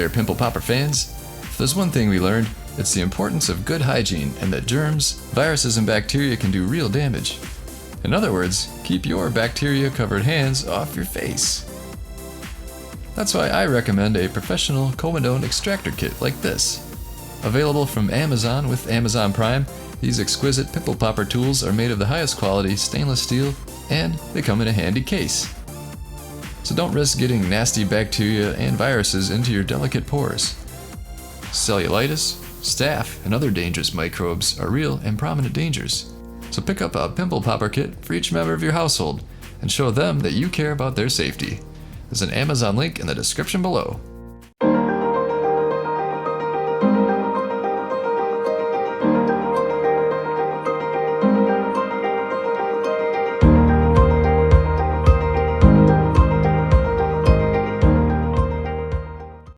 there, pimple popper fans. If there's one thing we learned, it's the importance of good hygiene and that germs, viruses, and bacteria can do real damage. In other words, keep your bacteria-covered hands off your face. That's why I recommend a professional Comedone extractor kit like this. Available from Amazon with Amazon Prime, these exquisite pimple popper tools are made of the highest quality stainless steel, and they come in a handy case. So don't risk getting nasty bacteria and viruses into your delicate pores. Cellulitis, staph, and other dangerous microbes are real and prominent dangers. So pick up a pimple popper kit for each member of your household and show them that you care about their safety. There's an Amazon link in the description below.